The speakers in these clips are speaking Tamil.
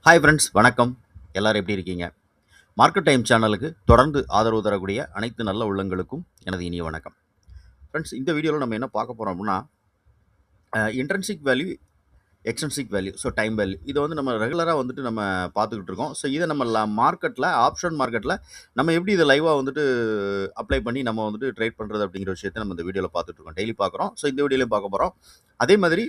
ஹாய் ஃப்ரெண்ட்ஸ், வணக்கம். எல்லாரும் எப்படி இருக்கீங்க? மார்க்கெட் டைம் சேனலுக்கு தொடர்ந்து ஆதரவு தரக்கூடிய அனைத்து நல்ல உள்ளங்களுக்கும் எனது இனிய வணக்கம். ஃப்ரெண்ட்ஸ், இந்த வீடியோவில் நம்ம என்ன பார்க்க போகிறோம் அப்படின்னா, intrinsic value, extrinsic value, so time value. இதை வந்து நம்ம ரெகுலராக வந்துட்டு நம்ம பார்த்துக்கிட்டு இருக்கோம். ஸோ இதை நம்ம மார்க்கெட்டில், ஆப்ஷன் மார்க்கெட்டில் நம்ம எப்படி இதை லைவாக வந்துட்டு அப்ளை பண்ணி நம்ம வந்துட்டு ட்ரேட் பண்ணுறது அப்படிங்கிற விஷயத்தை நம்ம இந்த வீடியோவில் பார்த்துட்டு இருக்கோம். டெய்லி பார்க்குறோம். ஸோ இந்த வீடியோலையும் பார்க்க போகிறோம். அதே மாதிரி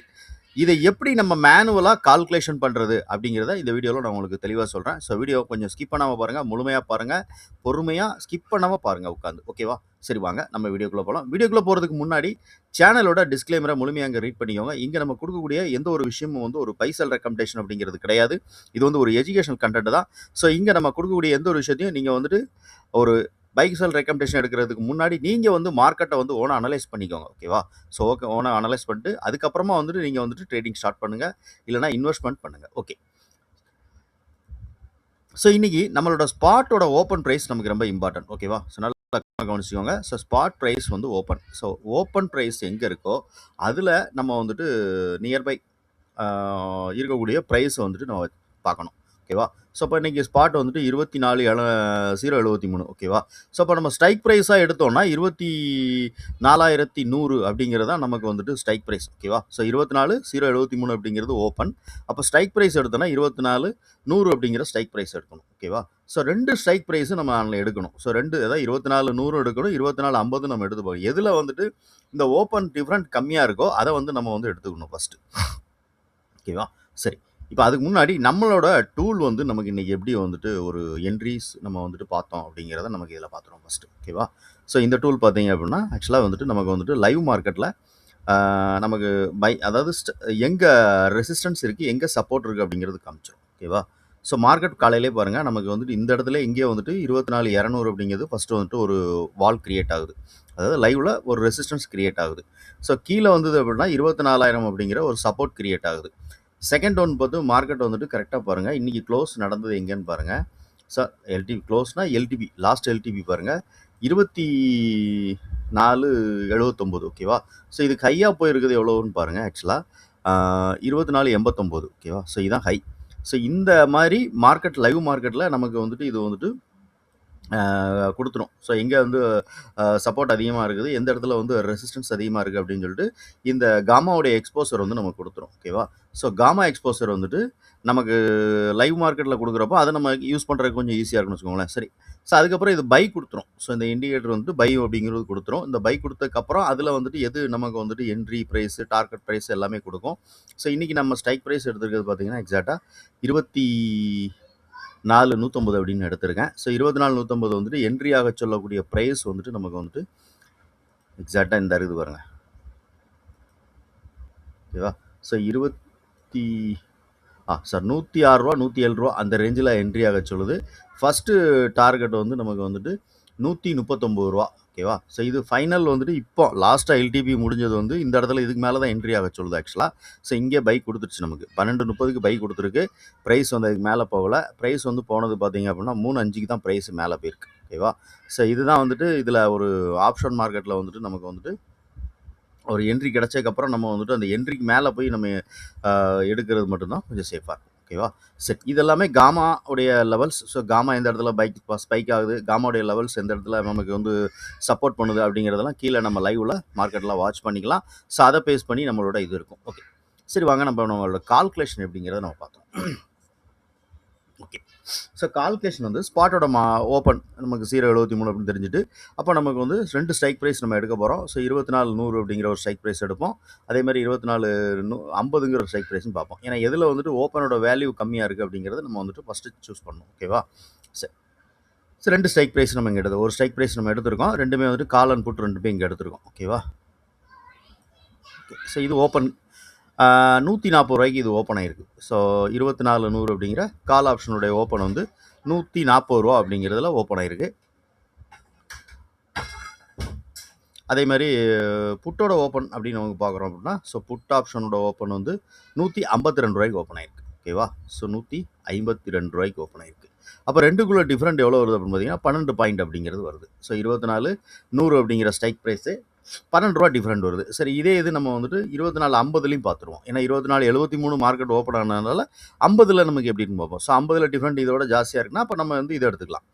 இதை எப்படி நம்ம மேனுவலாக கால்குலேஷன் பண்ணுறது அப்படிங்கிறத இந்த வீடியோவில் நான் உங்களுக்கு தெளிவாக சொல்கிறேன். ஸோ வீடியோ கொஞ்சம் ஸ்கிப் பண்ணாமல் பாருங்கள், முழுமையாக பாருங்கள், பொறுமையாக ஸ்கிப் பண்ணாமல் பாருங்கள் உட்காந்து. ஓகேவா? சரி, வாங்க நம்ம வீடியோக்குள்ளே போகலாம். வீடியோக்குள்ளே போகிறதுக்கு முன்னாடி சேனலோட டிஸ்க்ளைமரை முழுமையாக அங்கே ரீட் பண்ணிக்கோங்க. இங்கே நம்ம கொடுக்கக்கூடிய எந்த ஒரு விஷயமும் வந்து ஒரு பைசல் ரெக்கமெண்டேஷன் அப்படிங்கிறது கிடையாது. இது வந்து ஒரு எஜுகேஷனல் கண்டென்ட் தான். ஸோ இங்கே நம்ம கொடுக்கக்கூடிய எந்த ஒரு விஷயத்தையும் நீங்கள் வந்துட்டு ஒரு பை செல் ரெக்கமெண்டேஷன் எடுக்கிறதுக்கு முன்னாடி நீங்கள் வந்து மார்க்கெட்டை வந்து ஓனாக அனலைஸ் பண்ணிக்கோங்க. ஓகேவா? ஸோ ஓகே, ஓனாக அனலைஸ் பண்ணிட்டு அதுக்கப்புறமா வந்துட்டு நீங்கள் வந்துட்டு ட்ரேடிங் ஸ்டார்ட் பண்ணுங்கள், இல்லைனா இன்வெஸ்ட்மெண்ட் பண்ணுங்கள். ஓகே. ஸோ இன்றைக்கி நம்மளோட ஸ்பாட்டோட ஓப்பன் ப்ரைஸ் நமக்கு ரொம்ப இம்பார்ட்டன்ட். ஓகேவா? ஸோ நல்லா கவனிச்சுக்கோங்க. ஸோ ஸ்பாட் ப்ரைஸ் வந்து ஓப்பன். ஸோ ஓப்பன் ப்ரைஸ் எங்கே இருக்கோ அதில் நம்ம வந்துட்டு நியர்பை இருக்கக்கூடிய ப்ரைஸை வந்துட்டு நம்ம பார்க்கணும். ஓகேவா? ஸோ இப்போ இன்றைக்கி ஸ்பாட் வந்துட்டு 24,073. ஓகேவா? ஸோ இப்போ நம்ம ஸ்ட்ரைக் ப்ரைஸாக எடுத்தோம்னா 24,100 அப்படிங்கிறது தான் நமக்கு வந்துட்டு ஸ்ட்ரைக் ப்ரைஸ். ஓகேவா? ஸோ 24,073 அப்படிங்கிறது ஓப்பன். அப்போ ஸ்ட்ரைக் ப்ரைஸ் எடுத்தோம்னா 24,100 அப்படிங்கிற ஸ்ட்ரைக் ப்ரைஸ் எடுக்கணும். ஓகேவா? ஸோ 2 ஸ்ட்ரைக் ப்ரைஸும் நம்ம அதில் எடுக்கணும். ஸோ அதாவது 24,100 எடுக்கணும், 24,50 நம்ம எடுத்துப்போம். எதில் வந்துட்டு இந்த ஓப்பன் டிஃப்ரெண்ட் கம்மியாக இருக்கோ அதை வந்து நம்ம வந்து எடுத்துக்கணும் ஃபஸ்ட்டு. ஓகேவா? சரி, இப்போ அதுக்கு முன்னாடி நம்மளோட டூல் வந்து நமக்கு இன்றைக்கி எப்படி வந்துட்டு ஒரு என்ட்ரிஸ் நம்ம வந்துட்டு பார்த்தோம் அப்படிங்கிறத நமக்கு இதில் பார்த்துருவோம் ஃபஸ்ட்டு. ஓகேவா? ஸோ இந்த டூல் பார்த்தீங்க அப்படின்னா ஆக்சுவலாக வந்துட்டு நமக்கு வந்துட்டு லைவ் மார்க்கெட்டில் நமக்கு அதாவது எங்கே ரெசிஸ்டன்ஸ் இருக்குது, எங்கே சப்போர்ட் இருக்குது அப்படிங்கிறது காமிச்சிடும். ஓகேவா? ஸோ மார்க்கெட் காலையிலே பாருங்கள், நமக்கு வந்துட்டு இந்த இடத்துல இங்கே வந்துட்டு 24,200 அப்படிங்கிறது ஃபஸ்ட்டு வந்துட்டு ஒரு வால் கிரியேட் ஆகுது. அதாவது லைவில் ஒரு ரெசிஸ்டன்ஸ் கிரியேட் ஆகுது. ஸோ கீழே வந்தது அப்படின்னா 24,000 அப்படிங்கிற ஒரு சப்போர்ட் கிரியேட் ஆகுது. செகண்ட் ஒன் பார்த்து மார்க்கெட் வந்துட்டு கரெக்டாக பாருங்கள், இன்றைக்கி க்ளோஸ் நடந்தது எங்கேன்னு பாருங்கள். ஸோ எல்டிபி க்ளோஸ்னால் எல்டிபி லாஸ்ட் எல்டிபி பாருங்கள் 24,79. ஓகேவா? ஸோ இதுக்கு ஹையாக போயிருக்குது எவ்வளோன்னு பாருங்கள். ஆக்சுவலாக 24,89. ஓகேவா? ஸோ இதுதான் ஹை. ஸோ இந்த மாதிரி மார்க்கெட், லைவ் மார்க்கெட்டில் நமக்கு வந்துட்டு இது வந்துட்டு கொடுத்துரும். ஸோ எங்கே வந்து சப்போர்ட் அதிகமாக இருக்குது, எந்த இடத்துல வந்து ரெசிஸ்டன்ஸ் அதிகமாக இருக்குது அப்படின்னு சொல்லிட்டு இந்த காமாவுடைய எக்ஸ்போசர் வந்து நமக்கு கொடுத்துரும். ஓகேவா? ஸோ காமா எக்ஸ்போசர் வந்துட்டு நமக்கு லைவ் மார்க்கெட்டில் கொடுக்குறப்போ அதை நம்ம யூஸ் பண்ணுறதுக்கு கொஞ்சம் ஈஸியாக இருக்குன்னு வச்சுக்கோங்களேன். சரி, ஸோ அதுக்கப்புறம் இது பை கொடுத்துரும். ஸோ இந்த இண்டிகேட்டர் வந்துட்டு பை அப்படிங்கிறது கொடுத்துரும். இந்த பை கொடுத்ததுக்கப்புறம் அதில் வந்துட்டு எது நமக்கு வந்துட்டு என்ட்ரி ப்ரைஸு, டார்கெட் ப்ரைஸ் எல்லாமே கொடுக்கும். ஸோ இன்றைக்கி நம்ம ஸ்ட்ரைக் ப்ரைஸ் எடுத்துருக்கிறது பார்த்தீங்கன்னா எக்ஸாக்டாக 24,150 அப்படின்னு எடுத்திருக்கேன். ஸோ 24,150 வந்துட்டு என்ட்ரியாக சொல்லக்கூடிய ப்ரைஸ் வந்துட்டு நமக்கு வந்துட்டு எக்ஸாக்டாக இந்த இருக்குது பாருங்க. ஓகேவா? ஸோ 106 ரூபா, 107 ரூபா அந்த ரேஞ்சில் என்ட்ரியாக சொல்லுது. ஃபஸ்ட்டு டார்கெட் வந்து நமக்கு வந்துட்டு 139 ரூபா. ஓகேவா? ஸோ இது ஃபைனல் வந்துட்டு இப்போ லாஸ்ட்டாக எல்டிபி முடிஞ்சது வந்து இந்த இடத்துல இதுக்கு மேலே தான் என்ட்ரி ஆக சொல்லுது ஆக்சுவலாக. ஸோ இங்கே பை கொடுத்துருச்சு, நமக்கு 12:30க்கு பை கொடுத்துருக்கு. ப்ரைஸ் வந்து அதுக்கு மேலே போகலை. ப்ரைஸ் வந்து போனது பார்த்தீங்க அப்படின்னா 3:05க்கு தான் ப்ரைஸ் மேலே போயிருக்கு. ஓகேவா? ஸோ இதுதான் வந்துட்டு இதில் ஒரு ஆப்ஷன் மார்க்கெட்டில் வந்துட்டு நமக்கு வந்துட்டு ஒரு என்ட்ரி கிடச்சதுக்கப்புறம் நம்ம வந்துட்டு அந்த என்ட்ரிக்கு மேலே போய் நம்ம எடுக்கிறது மட்டும்தான் கொஞ்சம் சேஃபாக இருக்கும். ஓகேவா? சரி, இதெல்லாமே காமா உடைய லெவல்ஸ். ஸோ காமா எந்த இடத்துல ஸ்பைக் ஆகுது, காமாவுடைய லெவல்ஸ் எந்த இடத்துல நமக்கு வந்து சப்போர்ட் பண்ணுது அப்படிங்கிறதெல்லாம் கீழே நம்ம லைவில் மார்க்கெட்டில் வாட்ச் பண்ணிக்கலாம். ஸோ அதை பேஸ் பண்ணி நம்மளோட இது இருக்கும். ஓகே, சரி, வாங்க நம்மளோட கால்குலேஷன் எப்படிங்கிறத நம்ம பார்த்தோம். ஓகே, ஸோ கால்குலேஷன் வந்து ஸ்பாட்டோட ஓப்பன் நமக்கு 0.73 அப்படின்னு தெரிஞ்சுட்டு, அப்போ நமக்கு வந்து 2 ஸ்ட்ரைக் ப்ரைஸ் நம்ம எடுக்க போகிறோம். ஸோ 24,100 அப்படிங்கிற ஒரு ஸ்ட்ரைக் ப்ரைஸ் எடுப்போம். அதே மாதிரி 24,50ங்கிற ஒரு ஸ்ட்ரைக் ப்ரைஸும் பார்ப்போம். ஏன்னா எதில் வந்துட்டு ஓப்பனோட வேல்யூ கம்மியாக இருக்குது அப்படிங்கிறத நம்ம வந்துட்டு ஃபஸ்ட்டு சூஸ் பண்ணணும். ஓகேவா? சரி, ஸோ 2 ஸ்ட்ரைக் ப்ரைஸ் நம்ம இங்கே எடுத்து, ஒரு ஸ்ட்ரைக் ப்ரைஸ் நம்ம எடுத்திருக்கோம், ரெண்டுமே வந்துட்டு கால் அண்ட் புட் ரெண்டுமே இங்கே எடுத்திருக்கோம். ஓகேவா? ஓகே, ஸோ இது ஓப்பன் 140 ரூபாய்க்கு இது ஓப்பன் ஆகிருக்கு. ஸோ 24,100 அப்படிங்கிற கால் ஆப்ஷனுடைய ஓப்பன் வந்து 140 ரூபா அப்படிங்கிறதுல ஓப்பன் ஆகிருக்கு. அதே மாதிரி புட்டோட ஓப்பன் அப்படின்னு நமக்கு பார்க்குறோம் அப்படின்னா, ஸோ புட் ஆப்ஷனோட ஓப்பன் வந்து 152 ரூபாய்க்கு ஓப்பன் ஆகிருக்கு. ஓகேவா? ஸோ 152 ரூபாய்க்கு ஓப்பன் ஆகிருக்கு. அப்போ ரெண்டுக்குள்ளே டிஃப்ரெண்ட் எவ்வளோ வருது அப்படின்னு பார்த்தீங்கன்னா 12 பாயிண்ட் அப்படிங்கிறது வருது. ஸோ 24,100 அப்படிங்கிற ஸ்ட்ரைக் ப்ரைஸு ரூ. 12 டிஃபரெண்ட் வருது. சரி இதே இது நம்ம வந்துட்டு 24.50லையும் பார்த்துருவோம். ஏன்னா 24.73 மார்க்கெட் ஓப்பன் ஆனதுனால 50ல நமக்கு எப்படின்னு பார்ப்போம். ஸோ 50ல டிஃபரெண்ட் இதோட ஜாஸ்தியாக இருக்குன்னா அப்போ நம்ம வந்து இதை எடுத்துக்கலாம்.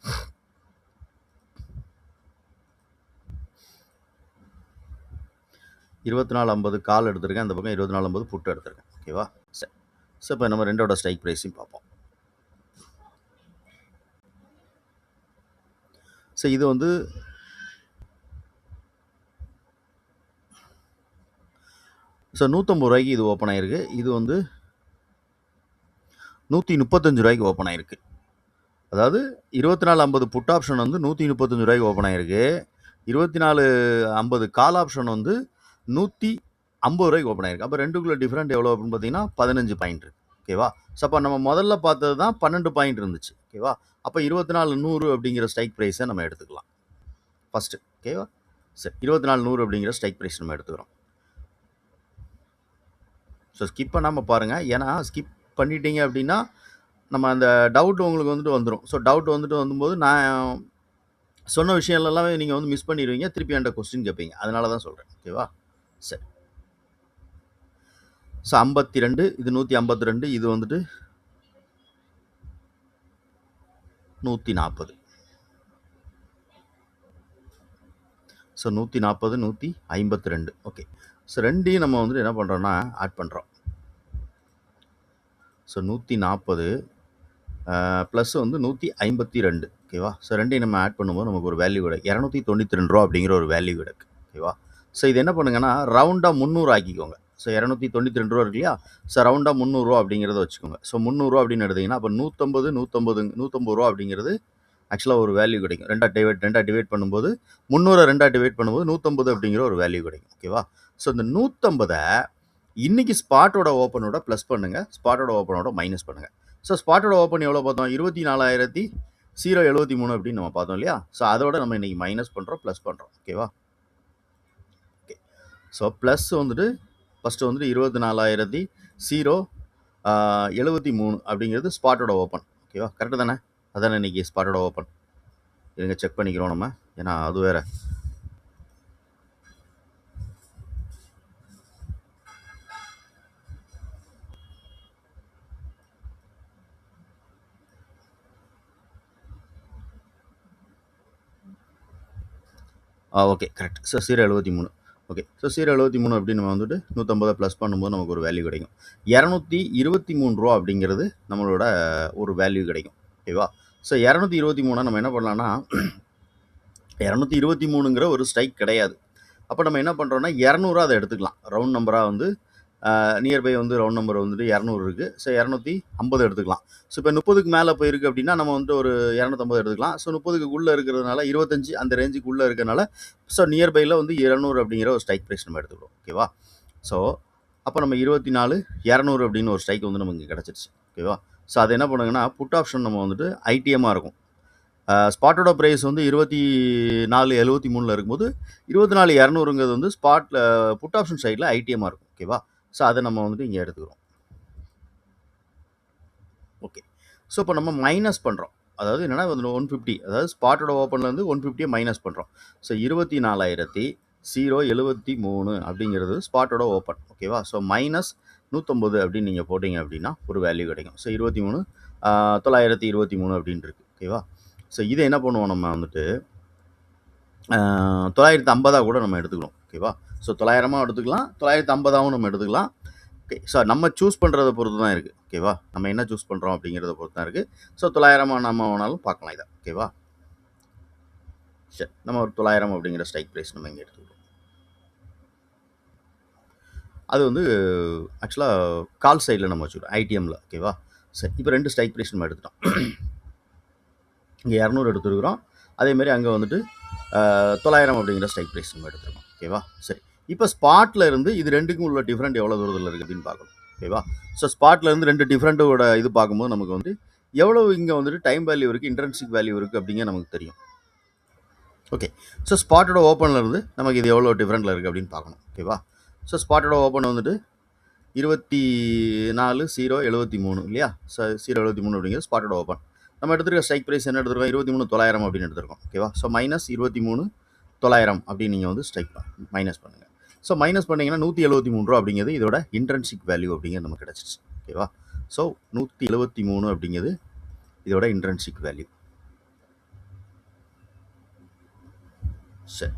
$24.50 கால் எடுத்திருக்கேன். அந்த பக்கம் $24.50 புட்டு எடுத்திருக்கேன். ஓகேவா? சரி. ஸோ இப்போ நம்ம ரெண்டோட ஸ்ட்ரைக் ப்ரைஸையும் பார்ப்போம். ஸோ இது வந்து ஸோ $150 இது ஓப்பன் ஆயிருக்கு. இது வந்து $135 ஓப்பன் ஆயிருக்கு. அதாவது 24.50 புட் ஆப்ஷன் வந்து $135 ஓப்பன் ஆயிருக்கு. 24.50 கால் ஆப்ஷன் வந்து $150 ஓப்பன் ஆயிருக்கு. அப்போ ரெண்டுக்குள்ள டிஃப்ரெண்ட் எவ்வளோ அப்படின்னு பார்த்தீங்கன்னா 15 பாயிண்ட் இருக்கு. ஓகேவா? ஸோ அப்போ நம்ம முதல்ல பார்த்தது தான் 12 பாயிண்ட் இருந்துச்சு. ஓகேவா? அப்போ 24.100 அப்படிங்கிற ஸ்ட்ரைக் ப்ரைஸை நம்ம எடுத்துக்கலாம் ஃபஸ்ட்டு. ஓகேவா? சரி 24.100 அப்படிங்கிற ஸ்ட்ரைக் ப்ரைஸ் நம்ம எடுத்துக்கிறோம். ஸோ ஸ்கிப் பண்ணாமல் பாருங்கள். ஏன்னா ஸ்கிப் பண்ணிட்டீங்க அப்படின்னா நம்ம அந்த டவுட் உங்களுக்கு வந்துட்டு வந்துடும். ஸோ டவுட் வந்துட்டு வந்தும்போது நான் சொன்ன விஷயம் எல்லாமே நீங்கள் வந்து மிஸ் பண்ணிடுவீங்க. திருப்பி என்கிட்ட கொஸ்டின் கேட்பீங்க. அதனால தான் சொல்கிறேன். ஓகேவா? சரி. ஸோ 52 இது 152 இது வந்துட்டு 140. ஸோ 140 152. ஓகே. ஸோ ரெண்டையும் நம்ம வந்துட்டு என்ன பண்ணுறோன்னா ஆட் பண்ணுறோம். ஸோ 140 ப்ளஸ் வந்து 152. ஓகேவா? ஸோ ரெண்டையும் நம்ம ஆட் பண்ணும்போது நமக்கு ஒரு வேல்யூ கிடைக்கும். $292 அப்படிங்கிற ஒரு வேல்யூ கிடைக்கும். ஓகேவா? ஸோ இது என்ன பண்ணுங்கன்னா ரவுண்டாக 300 ஆக்கிக்கோங்க. ஸோ $292 இருக்கு இல்லையா? ஸோ ரவுண்டாக $300 அப்படிங்கிறத வச்சுக்கோங்க. ஸோ $300 அப்படின்னு எடுத்தீங்கன்னா அப்போ 150 அப்படிங்கிறது ஆக்சுவலாக ஒரு வேல்யூ கிடைக்கும். ரெண்டாக டிவைட் பண்ணும்போது 300 ரெண்டாக டிவைட் பண்ணும்போது 150 அப்படிங்கிற ஒரு வேல்யூ கிடைக்கும். ஓகேவா? ஸோ இந்த 150 இன்னைக்கு ஸ்பாட்டோட ஓப்பனோட ப்ளஸ் பண்ணுங்கள், ஸ்பாட்டோட ஓப்பனோட மைனஸ் பண்ணுங்கள். ஸோ ஸ்பாட்டோட ஓப்பன் எவ்வளோ பார்த்தோம்? 24,073 அப்படின்னு நம்ம பார்த்தோம் இல்லையா? ஸோ அதோட நம்ம இன்னைக்கு மைனஸ் பண்ணுறோம், ப்ளஸ் பண்ணுறோம். ஓகேவா? ஓகே. ஸோ ப்ளஸ் வந்துட்டு ஃபஸ்ட்டு வந்துட்டு 24,073 அப்படிங்கிறது ஸ்பாட்டோட ஓப்பன். ஓகேவா? கரெக்டு தானே? அதானே இன்னைக்கு ஸ்பாட்டோட ஓப்பன். இருங்க செக் பண்ணிக்கிறோம் நம்ம. ஏன்னா அது வேற. Okay correct. So 0.73. Okay. So 0.73 அப்படின்னு நம்ம வந்துட்டு 150 ப்ளஸ் பண்ணும்போது நமக்கு ஒரு வேல்யூ கிடைக்கும். $223 அப்படிங்கிறது நம்மளோட ஒரு வேல்யூ கிடைக்கும். ஓகேவா? ஸோ 223 நம்ம என்ன பண்ணலாம்னா 223ங்கிற ஒரு ஸ்ட்ரைக் கிடையாது. அப்போ நம்ம என்ன பண்ணுறோம்னா 200 அதை எடுத்துக்கலாம். ரவுண்ட் நம்பராக வந்து நியர்பை வந்து ரவுண்ட் நம்பர் வந்துட்டு 200 இருக்குது. ஸோ 250 எடுத்துக்கலாம். ஸோ இப்போ 30க்கு மேலே போயிருக்கு அப்படின்னா நம்ம வந்து ஒரு 250 எடுத்துக்கலாம். ஸோ 30க்கு உள்ளே இருக்கிறதுனால 25 அந்த ரேஞ்சுக்கு உள்ளே இருக்கிறனால ஸோ நியர்பையில் வந்து 200 அப்படிங்கிற ஒரு ஸ்ட்ரைக் ப்ரைஸ் நம்ம எடுத்துக்கிறோம். ஓகேவா? ஸோ அப்போ நம்ம 24,200 அப்படின்னு ஒரு ஸ்ட்ரைக் வந்து நமக்கு கிடச்சிருச்சு. ஓகேவா? ஸோ அது என்ன பண்ணுங்கன்னா புட் ஆப்ஷன் நம்ம வந்துட்டு ஐடிஎம்மாக இருக்கும். ஸ்பாட்டோட ப்ரைஸ் வந்து 24,73 இருக்கும்போது 24,200ங்கிறது வந்து ஸ்பாட்டில் புட் ஆப்ஷன் சைடில் ஐடிஎம்மாக இருக்கும். ஓகேவா? ஸோ அதை நம்ம வந்துட்டு இங்கே எடுத்துக்கிறோம். ஓகே. ஸோ இப்போ நம்ம மைனஸ் பண்ணுறோம். அதாவது என்னென்னா 150 அதாவது ஸ்பாட்டோட ஓப்பன்லேருந்து 150 மைனஸ் பண்ணுறோம். ஸோ 24,073 அப்படிங்கிறது ஸ்பாட்டோட ஓப்பன். ஓகேவா? ஸோ மைனஸ் 150 அப்படின்னு நீங்கள் போட்டிங்க அப்படின்னா ஒரு வேல்யூ கிடைக்கும். ஸோ 923 அப்படின்னு இருக்கு. ஓகேவா? ஸோ இதை என்ன பண்ணுவோம் நம்ம வந்துட்டு 950 கூட நம்ம எடுத்துக்கிறோம். ஓகேவா? ஸோ 900 எடுத்துக்கலாம், 950 நம்ம எடுத்துக்கலாம். ஓகே. ஸோ நம்ம சூஸ் பண்ணுறதை பொறுத்து தான் இருக்குது. ஓகேவா? நம்ம என்ன சூஸ் பண்ணுறோம் அப்படிங்கிறத பொறுத்து தான் இருக்குது. ஸோ 900 நம்ம வேணாலும் பார்க்கலாம் இதை. ஓகேவா? சரி நம்ம ஒரு 900 அப்படிங்கிற ஸ்ட்ரைக் ப்ரைஸ் நம்ம இங்கே எடுத்துக்கிறோம். அது வந்து ஆக்சுவலாக கால் சைடில் நம்ம வச்சுக்கிறோம் ஐடிஎம்மில். ஓகேவா? சரி இப்போ 2 ஸ்ட்ரைக் ப்ரைஸ் நம்ம எடுத்துட்டோம். இங்கே 200 எடுத்துருக்குறோம். அதேமாரி அங்கே வந்துட்டு 900 அப்படிங்கிற ஸ்ட்ரைக் ப்ரைஸ் நம்ம எடுத்துருக்கோம். ஓகேவா? சரி இப்போ ஸ்பாட்டில் இருந்து இது ரெண்டுக்கும் உள்ள டிஃப்ரெண்ட் எவ்வளோ தூரத்தில் இருக்குது அப்படின்னு பார்க்கணும். ஓகேவா? ஸோ ஸ்பாட்டில் இருந்து 2 டிஃப்ரெண்ட்டோட இது பார்க்கும்போது நமக்கு வந்து எவ்வளோ இங்கே வந்துட்டு டைம் வேல்யூ இருக்குது, இன்ட்ரென்சிக் வேல்யூ இருக்குது அப்படிங்க நமக்கு தெரியும். ஓகே. ஸோ ஸ்பாட்டோட ஓப்பனில் இருந்து நமக்கு இது எவ்வளோ டிஃப்ரெண்ட்டில் இருக்குது அப்படின்னு பார்க்கணும். ஓகேவா? ஸோ ஸ்பாட்டோட ஓப்பன் வந்துட்டு 24,073 இல்லையா? ஸோ 0.73 அப்படிங்கிறது ஸ்பாட்டோட ஓப்பன். நம்ம எடுத்துருக்க ஸ்ட்ரைக் ப்ரைஸ் என்ன எடுத்துருக்கோம்? 23,900 அப்படின்னு எடுத்துருக்கோம். ஓகேவா? ஸோ மைனஸ் 23 900 அப்படின்னு நீங்கள் வந்து ஸ்ட்ரைக் மைனஸ் பண்ணுங்கள். ஸோ மைனஸ் பண்ணிங்கன்னா ரூ. 173 அப்படிங்கிறது இதோட இன்ட்ரென்சிக் வேல்யூ அப்படிங்கிறது நமக்கு கிடச்சிச்சு. ஓகேவா? ஸோ 173 அப்படிங்கிறது இதோட இன்ட்ரென்சிக் வேல்யூ. சரி,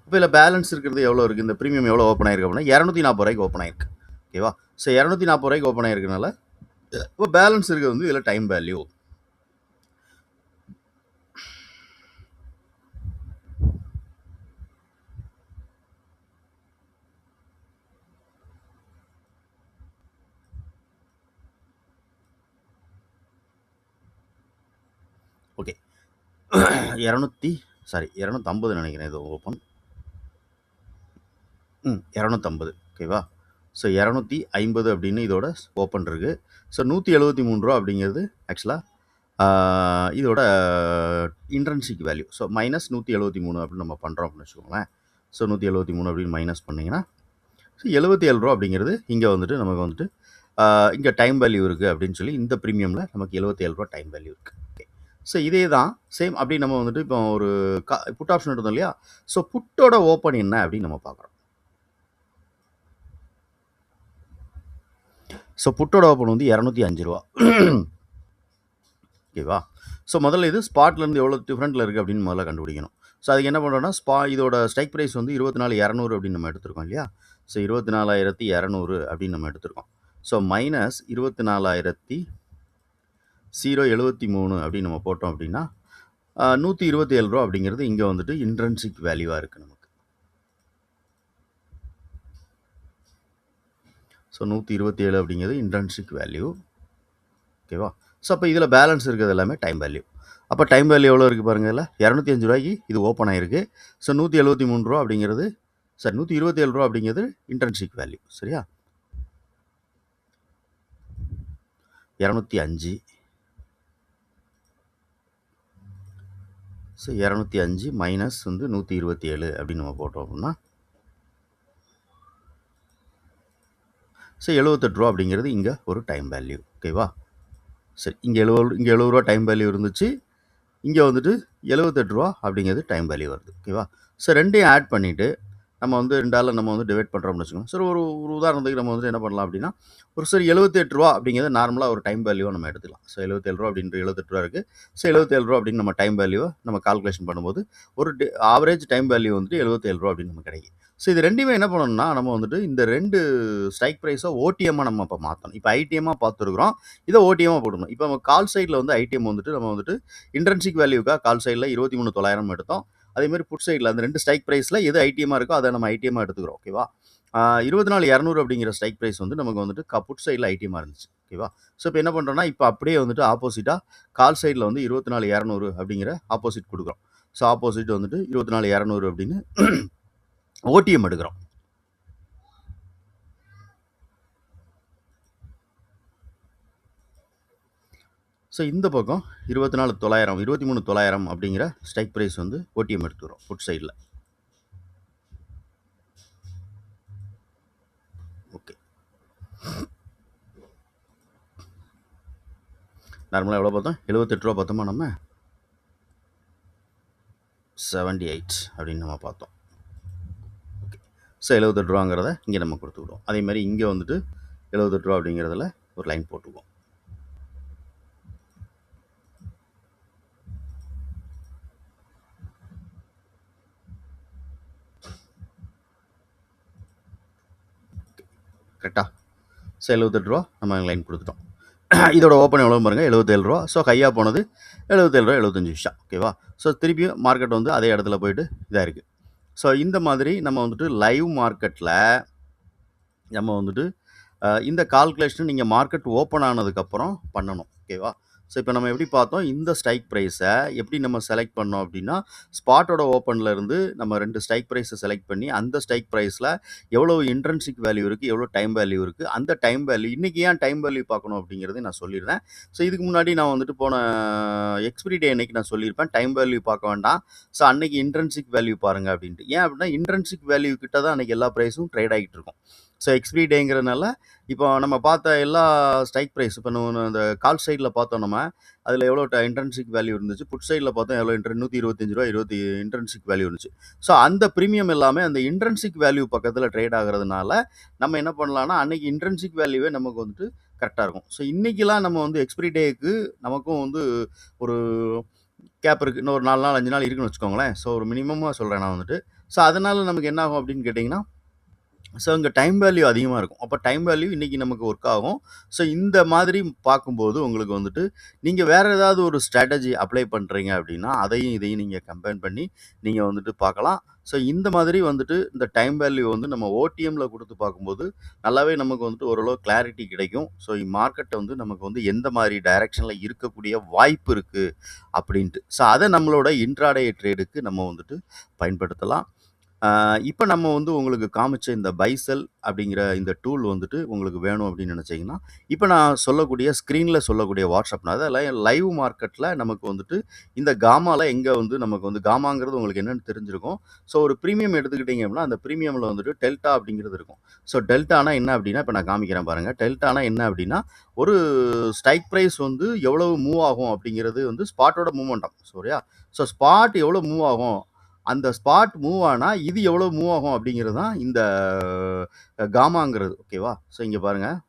இப்போ இதில் பேலன்ஸ் இருக்கிறது எவ்வளோ இருக்குது, இந்த ப்ரீமியம் எவ்வளோ ஓப்பன் ஆயிருக்கு அப்படின்னா ரூ. 240 ஓப்பன் ஆயிருக்கு. ஓகேவா? ஸோ ரூ. 240 ஓப்பன் ஆயிருக்கனால இப்போ பேலன்ஸ் இருக்கிறது வந்து இதில் டைம் வேல்யூ. ஓகே, 250 நினைக்கிறேன் இது ஓப்பன். 250. ஓகேவா? ஸோ 250 அப்படின்னு இதோட ஓப்பன் இருக்குது. ஸோ ரூ. 173 அப்படிங்கிறது ஆக்சுவலாக இதோட இன்ட்ரென்சிக் வேல்யூ. ஸோ மைனஸ் 173 அப்படின்னு நம்ம பண்ணுறோம் அப்படின்னு வச்சுக்கோங்களேன். ஸோ 173 அப்படின்னு மைனஸ் பண்ணிங்கன்னா ஸோ ரூ. 77 அப்படிங்கிறது இங்கே வந்துட்டு நமக்கு வந்துட்டு இங்கே டைம் வேல்யூ இருக்குது அப்படின்னு சொல்லி இந்த ப்ரீமியமில் நமக்கு ரூ. 77 டைம் வேல்யூ இருக்குது. ஓகே, ஸோ இதே தான் சேம் அப்படி நம்ம வந்துட்டு இப்போ ஒரு புட் ஆப்ஷன் எடுத்தோம் இல்லையா? ஸோ புட்டோட ஓப்பன் என்ன அப்படின்னு நம்ம பார்க்குறோம். ஸோ புட்டோட ஓப்பன் வந்து ரூ. 205. ஓகேவா? ஸோ முதல்ல இது ஸ்பாட்லேருந்து எவ்வளோ டிஃப்ரெண்ட்டில் இருக்குது அப்படின்னு முதல்ல கண்டுபிடிக்கணும். ஸோ அதுக்கு என்ன பண்ணுறோன்னா இதோட ஸ்ட்ரைக் ப்ரைஸ் வந்து 24,200 அப்படின்னு நம்ம எடுத்திருக்கோம் இல்லையா? ஸோ 24,200 அப்படின்னு நம்ம எடுத்திருக்கோம். ஸோ மைனஸ் 24,073 அப்படின்னு நம்ம போட்டோம் அப்படின்னா ரூ. 127 அப்படிங்கிறது இங்கே வந்துட்டு இன்ட்ரென்சிக் வேல்யூவாக இருக்குது நமக்கு. ஸோ 127 அப்படிங்கிறது இன்ட்ரென்சிக் வேல்யூ. ஓகேவா? ஸோ அப்போ இதில் பேலன்ஸ் இருக்கிறது எல்லாமே டைம் வேல்யூ. அப்போ டைம் வேல்யூ எவ்வளோ இருக்குது பாருங்கள், இல்லை ரூ. 205 இது ஓப்பன் ஆகிருக்கு. ஸோ ரூ. 173 அப்படிங்கிறது ரூ. 127 அப்படிங்கிறது இன்ட்ரென்சிக் வேல்யூ. சரியா? 205. ஸோ 205 மைனஸ் வந்து 127 அப்படின்னு நம்ம போட்டோம் அப்படின்னா ஸோ ரூ. 78 அப்படிங்கிறது இங்கே ஒரு டைம் வேல்யூ. ஓகேவா? சரி, இங்கே 70 ரூபா டைம் வேல்யூ இருந்துச்சு. இங்கே வந்துட்டு ரூ. 78 அப்படிங்கிறது டைம் வேல்யூ வருது. ஓகேவா? ஸோ ரெண்டையும் ஆட் பண்ணிவிட்டு நம்ம வந்து 2ஆல் நம்ம வந்து டிவைட் பண்ணுறோம்னு வச்சுக்கோங்க. சரி, ஒரு உதாரணத்துக்கு நம்ம வந்து என்ன பண்ணலாம் அப்படின்னா ஒரு சரி ரூ. 78 அப்படிங்கிறது நார்மலாக ஒரு டைம் வேல்யூவாக நம்ம எடுத்துக்கலாம். ஸோ ரூ. 77 அப்படின்ற ரூ. 78 இருக்குது. ஸோ ரூ. 77 அப்படின்னு நம்ம டைம் வேல்யூவை நம்ம கால்குலேஷன் பண்ணும்போது ஒரு ஆவரேஜ் டைம் வேல்யூ வந்துட்டு ரூ. 77 அப்படின்னு நம்ம கிடைக்கும். ஸோ இது ரெண்டுமே என்ன பண்ணணும்னா நம்ம வந்துட்டு இந்த 2 ஸ்ட்ரைக் ப்ரைஸை ஓடிஎம்மாக நம்ம இப்போ மாற்றணும். இப்போ ஐடிஎம்மாக பார்த்துருக்குறோம், இதை ஓடிஎம்மாக போடணும். இப்போ நம்ம கால் சைடில் வந்து ஐடிஎம் வந்துட்டு நம்ம வந்துட்டு இன்ட்ரென்சிக் வேல்யூக்காக கால் சைடில் 23,900 எடுத்தோம். அதேமாதிரி புட் சைடில் அந்த 2 ஸ்ட்ரைக் ப்ரைஸில் எது ஐடிஎம்மாக இருக்கோ அதை நம்ம ஐடிஎம்மாக எடுத்துக்கிறோம். ஓகேவா? 24,200 அப்படிங்கிற ஸ்ட்ரைக் ப்ரைஸ் வந்து நமக்கு வந்துட்டு புட் சைடில் ஐடிஎம்மாக இருந்துச்சு. ஓகேவா? ஸோ இப்போ என்ன பண்ணுறோன்னா இப்போ அப்படியே வந்துட்டு ஆப்போசிட்டாக கால் சைடில் வந்து 24,200 அப்படிங்கிற ஆப்போசிட் கொடுக்குறோம். ஸோ ஆப்போசிட் வந்துட்டு 24,200 அப்படின்னு ஓடிஎம் எடுக்கிறோம். ஸோ இந்த பக்கம் 23,900 அப்படிங்கிற ஸ்ட்ரைக் ப்ரைஸ் வந்து ஓடிஎம் எடுத்துக்கிறோம் புட் சைடில். ஓகே, நார்மலாக எவ்வளோ பார்த்தோம்? 78 ரூபா பார்த்தோமா நம்ம? 78 அப்படின்னு நம்ம பார்த்தோம். ஓகே, ஸோ 78 ரூபாங்கிறத இங்கே நம்ம கொடுத்துக்கிடுவோம். அதே மாதிரி இங்கே வந்துட்டு 78 ரூபா அப்படிங்கிறதுல ஒரு லைன் போட்டுக்குவோம். கரெக்டாக? ஸோ 78 ரூபா நம்ம லைன் கொடுத்துட்டோம். இதோட ஓப்பன் எவ்வளோ பாருங்கள், 77 ரூபா. ஸோ கையாக போனது 77 ரூபா 75 விஷயம். ஓகேவா? ஸோ திருப்பியும் மார்க்கெட் வந்து அதே இடத்துல போயிட்டு இதாக இருக்குது. ஸோ இந்த மாதிரி நம்ம வந்துட்டு லைவ் மார்க்கெட்டில் நம்ம வந்துட்டு இந்த கால்குலேஷன் நீங்கள் மார்க்கெட் ஓப்பன் ஆனதுக்கப்புறம் பண்ணணும். ஓகேவா? ஸோ இப்போ நம்ம எப்படி பார்த்தோம், இந்த ஸ்ட்ரைக் ப்ரைஸை எப்படி நம்ம செலக்ட் பண்ணோம் அப்படின்னா ஸ்பாட்டோட ஓப்பனில் இருந்து நம்ம 2 ஸ்ட்ரைக் ப்ரைஸை செலக்ட் பண்ணி அந்த ஸ்ட்ரைக் ப்ரைஸில் எவ்வளோ இன்ட்ரென்சிக் வேல்யூ இருக்குது, எவ்வளோ டைம் வேல்யூ இருக்குது, அந்த டைம் வேல்யூ இன்றைக்கி ஏன் டைம் வேல்யூ பார்க்கணும் அப்படிங்கிறத நான் சொல்லியிருந்தேன். ஸோ இதுக்கு முன்னாடி நான் வந்துட்டு போன எக்ஸ்பிரி டே அன்னைக்கு நான் சொல்லியிருப்பேன் டைம் வேல்யூ பார்க்க வேண்டாம், ஸோ அன்னைக்கு இன்ட்ரென்சிக் வேல்யூ பாருங்கள் அப்படின்ட்டு. ஏன் அப்படின்னா இன்ட்ரென்சிக் வேல்யூ கிட்ட தான் அன்றைக்கி எல்லா ப்ரைஸும் ட்ரேட் ஆகிட்டு இருக்கும். ஸோ எக்ஸ்பிரி டேங்கிறதுனால இப்போ நம்ம பார்த்த எல்லா ஸ்ட்ரைக் ப்ரைஸ் இப்போ நம்ம அந்த கால் சைடில் பார்த்தோம் நம்ம அதில் எவ்வளோ இன்ட்ரென்சிக் வேல்யூ இருந்துச்சு, புட் சைடில் பார்த்தோம் எவ்வளோ 125 ரூபா 20 இன்ட்ரென்சிக் வேல்யூ இருந்துச்சு. ஸோ அந்த ப்ரீமியம் எல்லாமே அந்த இன்ட்ரென்சிக் வேல்யூ பக்கத்தில் ட்ரேட் ஆகிறதுனால நம்ம என்ன பண்ணலாம்னா அன்னைக்கு இன்ட்ரென்சிக் வேல்யூவே நமக்கு வந்துட்டு கரெக்டாக இருக்கும். ஸோ இன்றைக்கெலாம் நம்ம வந்து எக்ஸ்பிரி டேக்கு நமக்கும் வந்து ஒரு கேப் இருக்குது, இன்னும் ஒரு 4 நாள் 5 நாள் இருக்குன்னு வச்சுக்கோங்களேன். ஸோ ஒரு மினிமமாக சொல்கிறேன் நான் வந்துட்டு. ஸோ அதனால் நமக்கு என்ன ஆகும் அப்படின்னு கேட்டிங்கன்னா, ஸோ இங்கே டைம் வேல்யூ அதிகமாக இருக்கும். அப்போ டைம் வேல்யூ இன்றைக்கி நமக்கு ஒர்க் ஆகும். ஸோ இந்த மாதிரி பார்க்கும்போது உங்களுக்கு வந்துட்டு நீங்கள் வேறு ஏதாவது ஒரு ஸ்ட்ராட்டஜி அப்ளை பண்ணுறீங்க அப்படின்னா அதையும் இதையும் நீங்கள் கம்பைன் பண்ணி நீங்கள் வந்துட்டு பார்க்கலாம். ஸோ இந்த மாதிரி வந்துட்டு இந்த டைம் வேல்யூ வந்து நம்ம ஓடிஎம்மில் கொடுத்து பார்க்கும்போது நல்லாவே நமக்கு வந்துட்டு ஓரளவு கிளாரிட்டி கிடைக்கும். ஸோ மார்க்கெட்டை வந்து நமக்கு வந்து எந்த மாதிரி டைரெக்ஷனில் இருக்கக்கூடிய வாய்ப்பு இருக்குது அப்படின்ட்டு. ஸோ அதை நம்மளோட இன்ட்ராடே ட்ரேடுக்கு நம்ம வந்துட்டு பயன்படுத்தலாம். இப்போ நம்ம வந்து உங்களுக்கு காமிச்ச இந்த பைசெல் அப்படிங்கிற இந்த டூல் வந்துட்டு உங்களுக்கு வேணும் அப்படின்னு நினச்சிங்கன்னா, இப்போ நான் சொல்லக்கூடிய ஸ்க்ரீனில் சொல்லக்கூடிய வாட்ஸ்அப் அதில் லைவ் மார்க்கெட்டில் நமக்கு வந்துட்டு இந்த காமாவில் எங்கே வந்து நமக்கு வந்து காமாங்கிறது உங்களுக்கு என்னென்னு தெரிஞ்சிருக்கும். ஸோ ஒரு ப்ரீமியம் எடுத்துக்கிட்டிங்க அப்படின்னா அந்த ப்ரீமியமில் வந்துட்டு டெல்டா அப்படிங்கிறது இருக்கும். ஸோ டெல்டானா என்ன அப்படின்னா இப்போ நான் காமிக்கிறேன் பாருங்கள். டெல்டானா என்ன அப்படின்னா ஒரு ஸ்ட்ரைக் ப்ரைஸ் வந்து எவ்வளவு மூவ் ஆகும் அப்படிங்கிறது வந்து ஸ்பாட்டோட மூவ்மெண்டம். சரியா? ஸோ ஸ்பாட் எவ்வளோ மூவ் ஆகும், அந்த ஸ்பாட் மூவ் ஆனால் இது எவ்வளோ மூவ் ஆகும் அப்படிங்கிறது தான் இந்த காமாங்கிறது. ஓகேவா? ஸோ இங்கே பாருங்கள்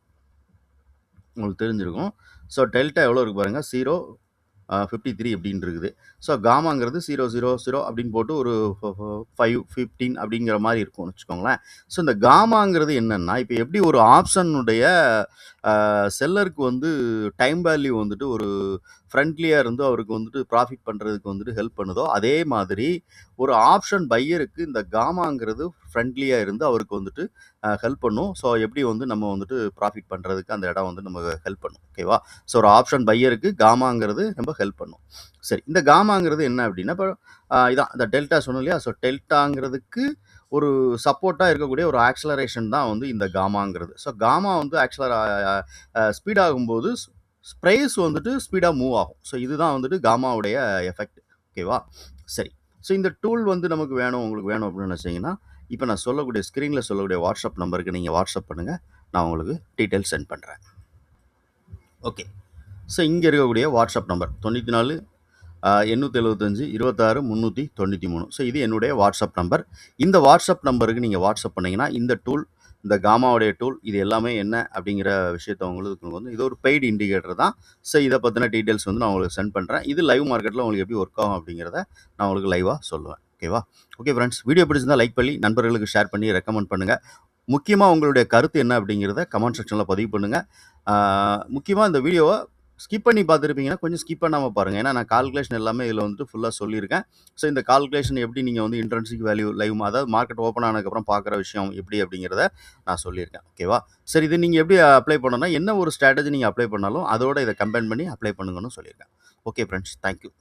உங்களுக்கு தெரிஞ்சிருக்கும். ஸோ டெல்டா எவ்வளோ இருக்குது பாருங்கள், 0.53 அப்படின்னு இருக்குது. ஸோ காமாங்கிறது 0.00 அப்படின்னு போட்டு ஒரு 5.15 அப்படிங்கிற மாதிரி இருக்கும்னு வச்சுக்கோங்களேன். ஸோ இந்த காமாங்கிறது என்னென்னா இப்போ எப்படி ஒரு ஆப்ஷனுடைய செல்லருக்கு வந்து டைம் வேல்யூ வந்துட்டு ஒரு ஃப்ரெண்ட்லியாக இருந்து அவருக்கு வந்துட்டு ப்ராஃபிட் பண்ணுறதுக்கு வந்துட்டு ஹெல்ப் பண்ணுதோ அதே மாதிரி ஒரு ஆப்ஷன் பையருக்கு இந்த காமாங்கிறது ஃப்ரெண்ட்லியாக இருந்து அவருக்கு வந்துட்டு ஹெல்ப் பண்ணும். ஸோ எப்படி வந்து நம்ம வந்துட்டு ப்ராஃபிட் பண்ணுறதுக்கு அந்த இடம் வந்து நமக்கு ஹெல்ப் பண்ணும். ஓகேவா? ஸோ ஒரு ஆப்ஷன் பையருக்கு காமாங்கிறது ரொம்ப ஹெல்ப் பண்ணும். சரி, இந்த காமாங்கிறது என்ன அப்படின்னா இப்போ இதான் இந்த டெல்டா சொன்னோம் இல்லையா? ஸோ டெல்டாங்கிறதுக்கு ஒரு சப்போர்ட்டாக இருக்கக்கூடிய ஒரு ஆக்சலரேஷன் தான் வந்து இந்த காமாங்கிறது. ஸோ காமா வந்து ஸ்பீட் ஆகும்போது ப்ரைஸ் வந்துட்டு ஸ்பீடாக மூவ் ஆகும். ஸோ இதுதான் வந்துட்டு காமாவுடைய எஃபெக்ட். ஓகேவா? சரி, ஸோ இந்த டூல் வந்து நமக்கு வேணும், உங்களுக்கு வேணும் அப்படின்னு நினச்சிங்கன்னா இப்போ நான் சொல்லக்கூடிய ஸ்க்ரீனில் சொல்லக்கூடிய வாட்ஸ்அப் நம்பருக்கு நீங்கள் வாட்ஸ்அப் பண்ணுங்கள். நான் உங்களுக்கு டீட்டெயில்ஸ் சென்ட் பண்ணுறேன். ஓகே, ஸோ இங்கே இருக்கக்கூடிய வாட்ஸ்அப் நம்பர் 94 875 26 393. ஸோ இது என்னுடைய வாட்ஸ்அப் நம்பர். இந்த வாட்ஸ்அப் நம்பருக்கு நீங்கள் வாட்ஸ்அப் பண்ணிங்கன்னா இந்த டூல், இந்த காமாவுடைய டூல் இது எல்லாமே என்ன அப்படிங்கிற விஷயத்தை உங்களுக்கு வந்து இது ஒரு பெய்டு இண்டிகேட்டர் தான். ஸோ இதை பற்றின டீட்டெயில்ஸ் வந்து நான் உங்களுக்கு சென்ட் பண்ணுறேன். இது லைவ் மார்க்கெட்டில் உங்களுக்கு எப்படி ஒர்க் ஆகும் அப்படிங்கிறத நான் உங்களுக்கு லைவாக சொல்லுவேன். ஓகேவா? ஓகே ஃப்ரெண்ட்ஸ், வீடியோ பிடிச்சிருந்தால் லைக் பண்ணி நண்பர்களுக்கு ஷேர் பண்ணி ரெக்கமெண்ட் பண்ணுங்கள். முக்கியமாக உங்களுடைய கருத்து என்ன அப்படிங்கிறத கமெண்ட் செக்ஷனில் பதிவு பண்ணுங்கள். முக்கியமாக இந்த வீடியோவை ஸ்கிப் பண்ணி பார்த்துருப்பீங்கன்னா கொஞ்சம் ஸ்கிப் பண்ணாமல் பாருங்கள். ஏன்னா நான் கால்குலேஷன் எல்லாமே இதில் வந்துட்டு ஃபுல்லாக சொல்லியிருக்கேன். ஸோ இந்த கால்குலேஷன் எப்படி நீங்கள் வந்து இன்ட்ரென்சிக் வேல்யூ லைவ் அதாவது மார்க்கெட் ஓப்பன் ஆனதுக்கப்புறம் பார்க்குற விஷயம் எப்படி அப்படிங்கிறத நான் சொல்லியிருக்கேன். ஓகேவா? சரி, இது நீங்கள் எப்படி அப்ளை பண்ணணும்னா என்ன ஒரு ஸ்ட்ராட்டஜி நீங்கள் அப்ளை பண்ணாலும் அதோட இதை கம்பைன் பண்ணி அப்ளை பண்ணுங்கன்னு சொல்லியிருக்கேன். Okay friends, thank you.